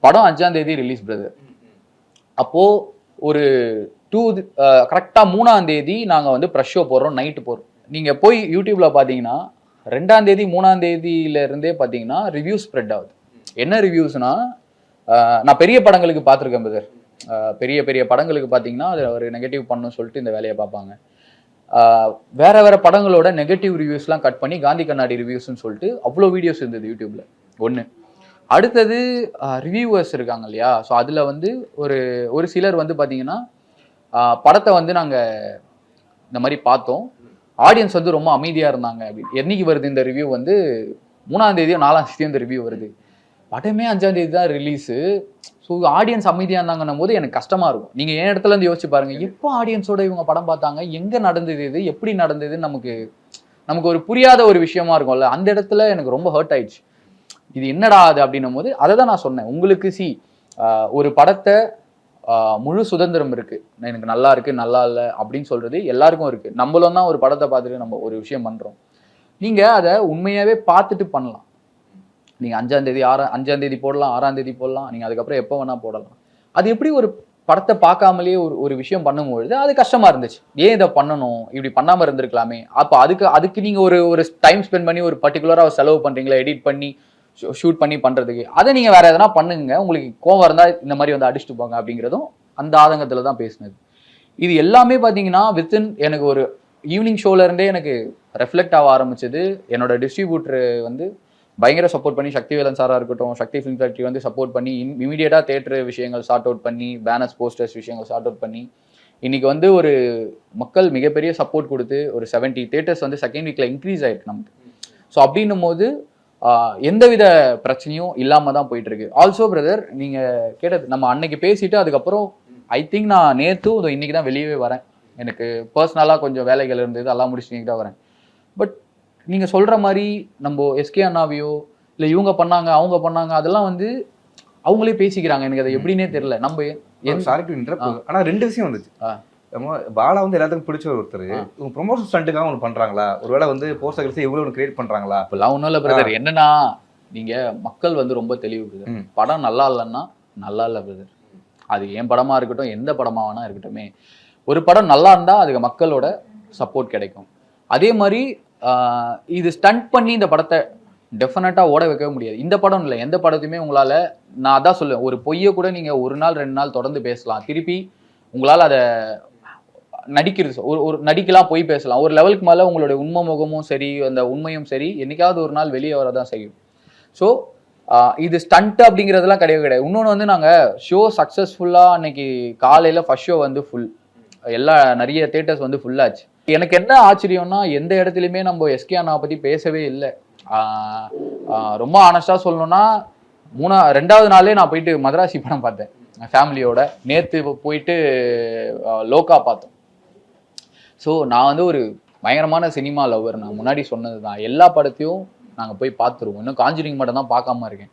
படம் 5ஆம் தேதி ரிலீஸ் பிரதர். அப்போ ஒரு கரெக்டா 3ஆம் தேதி நாங்க வந்து ப்ரெஷ் ஷோ போடுறோம், நைட்டு போறோம். நீங்க போய் யூடியூப்ல பாத்தீங்கன்னா 2ஆம் தேதி 3ஆம் தேதியில இருந்தே பாத்தீங்கன்னா ரிவ்யூ ஸ்ப்ரெட் ஆகுது. என்ன ரிவ்யூஸ்னா, நான் பெரிய படங்களுக்கு பார்த்துருக்கேன் பிரதர். பெரிய பெரிய படங்களுக்கு பாத்தீங்கன்னா அது ஒரு நெகட்டிவ் பண்ணணும்னு சொல்லிட்டு இந்த வேலையை பார்ப்பாங்க. வேற வேற படங்களோட நெகட்டிவ் ரிவ்யூஸ்லாம் கட் பண்ணி காந்தி கண்ணாடி ரிவ்யூஸ்ன்னு சொல்லிட்டு அவ்வளோ வீடியோஸ் இருந்தது யூடியூப்ல. ஒன்று. அடுத்தது ரிவ்யூவர்ஸ் இருக்காங்க இல்லையா? ஸோ அதில் வந்து ஒரு ஒரு சிலர் வந்து பார்த்தீங்கன்னா படத்தை வந்து நாங்கள் இந்த மாதிரி பார்த்தோம், ஆடியன்ஸ் வந்து ரொம்ப அமைதியாக இருந்தாங்க அப்படின்னு. என்னைக்கு வருது இந்த ரிவ்யூ வந்து 3ஆம் தேதியோ 4ஆம் தேதியோ இந்த ரிவ்யூ வருது. படமே 5ஆம் தேதி தான் ரிலீஸு. ஸோ ஆடியன்ஸ் அமைதியாக இருந்தாங்கன்னும் போது எனக்கு கஷ்டமாக இருக்கும். நீங்கள் என் இடத்துல இருந்து யோசிச்சு பாருங்கள், எப்போ ஆடியன்ஸோட இவங்க படம் பார்த்தாங்க, எங்கே நடந்தது இது, எப்படி நடந்ததுன்னு நமக்கு ஒரு புரியாத ஒரு விஷயமா இருக்கும்ல. அந்த இடத்துல எனக்கு ரொம்ப ஹர்ட் ஆயிடுச்சு. இது என்னடா அது அப்படின்னும் போது அதை தான் நான் சொன்னேன். உங்களுக்கு ஒரு படத்தை முழு சுதந்திரம் இருக்கு, எனக்கு நல்லா இருக்கு நல்லா இல்லை அப்படின்னு சொல்றது எல்லாருக்கும் இருக்கு. நம்மளும் தான் ஒரு படத்தை பார்த்துட்டு நம்ம ஒரு விஷயம் பண்றோம். நீங்க அதை உண்மையாவே பார்த்துட்டு பண்ணலாம். நீங்க 5ஆம் தேதி போடலாம், 6ஆம் தேதி போடலாம், நீங்க அதுக்கப்புறம் எப்போ வேணா போடலாம். அது எப்படி ஒரு படத்தை பார்க்காமலே ஒரு விஷயம் பண்ணும்பொழுது அது கஷ்டமா இருந்துச்சு. ஏன் இதை பண்ணணும், இப்படி பண்ணாம இருந்திருக்கலாமே. அப்போ அதுக்கு நீங்க ஒரு டைம் ஸ்பெண்ட் பண்ணி ஒரு பர்டிகுலரா செலவு பண்றீங்களா, எடிட் பண்ணி ஷூட் பண்ணி பண்றதுக்கு, அதை நீங்க வேற எதனா பண்ணுங்க. உங்களுக்கு கோவம் இருந்தா இந்த மாதிரி வந்து அடிச்சுட்டு போங்க அப்படிங்கிறதும் அந்த ஆதங்கத்துல தான் பேசினது. இது எல்லாமே பாத்தீங்கன்னா வித்தின் எனக்கு ஒரு ஈவினிங் ஷோல இருந்தே எனக்கு ரெஃப்ளெக்ட் ஆக ஆரம்பிச்சது. என்னோட டிஸ்ட்ரிபியூட்டர் வந்து பயங்கர சப்போர்ட் பண்ணி, சக்திவேலன் சாரா இருக்கட்டும், சக்தி ஃபிலிம் ஃபேக்டரி வந்து சப்போர்ட் பண்ணி இமீடியட்டா தியேட்டர் விஷயங்கள் சார்ட் அவுட் பண்ணி, பேனர்ஸ் போஸ்டர்ஸ் விஷயங்கள் சார்ட் அவுட் பண்ணி, இன்னைக்கு வந்து ஒரு மக்கள் மிகப்பெரிய சப்போர்ட் கொடுத்து ஒரு 70 தியேட்டர்ஸ் வந்து செகண்ட் வீக்ல இன்க்ரீஸ் ஆயிருக்கு நமக்கு. ஸோ அப்படின்னும் போது எந்தவித பிரச்சனையும் இல்லாம தான் போயிட்டு இருக்கு. ஆல்சோ பிரதர், நீங்க கேட்டது நம்ம அன்னைக்கு பேசிட்டு அதுக்கப்புறம் ஐ திங்க் நான் நேத்தும் இன்னைக்கு தான் வெளியவே வரேன். எனக்கு பர்சனலா கொஞ்சம் வேலைகள் இருந்தது, எல்லாம் முடிச்சுட்டு இன்னைக்கு தான் வரேன். பட் நீங்க சொல்ற மாதிரி நம்ம எஸ்கே அண்ணாவையோ இல்லை இவங்க பண்ணாங்க அவங்க பண்ணாங்க அதெல்லாம் வந்து அவங்களே பேசிக்கிறாங்க. எனக்கு அது எப்படின்னே தெரியல. நம்ம சாரி டு இன்டரப்ட். ஆனா 2 விஷயம் வந்துச்சு. பாலா வந்து எல்லாத்துக்கும் பிடிச்ச ஒருத்தர், இவங்க ப்ரொமோஷன் ஸ்டண்ட்டுக்காக ஒன்று பண்றாங்களா, ஒருவேளை வந்து போஸ்டர்ஸ் இவ்வளவு ஒன்று கிரியேட் பண்றாங்களா? இப்பெல்லாம் ஒன்றும் இல்லை பிரதர். என்னன்னா நீங்க மக்கள் வந்து ரொம்ப தெளிவு பிரதர். படம் நல்லா இல்லைன்னா நல்லா இல்லை பிரதர். அது என் படமா இருக்கட்டும், எந்த படமா வேணா இருக்கட்டுமே, ஒரு படம் நல்லா இருந்தா அதுக்கு மக்களோட சப்போர்ட் கிடைக்கும். அதே மாதிரி இது ஸ்டண்ட் பண்ணி இந்த படத்தை டெஃபினட்டா ஓட வைக்கவே முடியாது. இந்த படம் இல்லை, எந்த படத்தையுமே உங்களால, நான் அதான் சொல்லுவேன், ஒரு பொய்யை கூட நீங்க 1 நாள் 2 நாள் தொடர்ந்து பேசலாம், திருப்பி உங்களால அதை நடிக்கிறது ஒரு நடிக்கலாம், போய் பேசலாம். ஒரு லெவலுக்கு மேலே உங்களுடைய உண்மை முகமும் சரி, அந்த உண்மையும் சரி, என்னைக்காவது ஒரு நாள் வெளியே வரதான் செய்யும். ஸோ இது ஸ்டண்ட் அப்படிங்கிறதுலாம் கிடையாது. இன்னொன்று வந்து நாங்கள் ஷோ சக்ஸஸ்ஃபுல்லாக அன்னைக்கு காலையில் ஃபர்ஸ்ட் ஷோ வந்து ஃபுல், நிறைய தியேட்டர்ஸ் வந்து ஃபுல்லாச்சு. எனக்கு என்ன ஆச்சரியம்னா, எந்த இடத்துலையுமே நம்ம எஸ்கே அண்ணா பற்றி பேசவே இல்லை. ரொம்ப ஆனஸ்டாக சொல்லணும்னா 2வது நாளே நான் போயிட்டு மதராசி படம் பார்த்தேன் ஃபேமிலியோட. நேற்று போயிட்டு லோகா பார்த்தோம். ஸோ நான் வந்து ஒரு பயங்கரமான சினிமா லவர். நான் முன்னாடி சொன்னது தான், எல்லா படத்தையும் நாங்கள் போய் பார்த்துருவோம். இன்னும் காஞ்சுரிங் மட்டும் தான் பார்க்காம இருக்கேன்.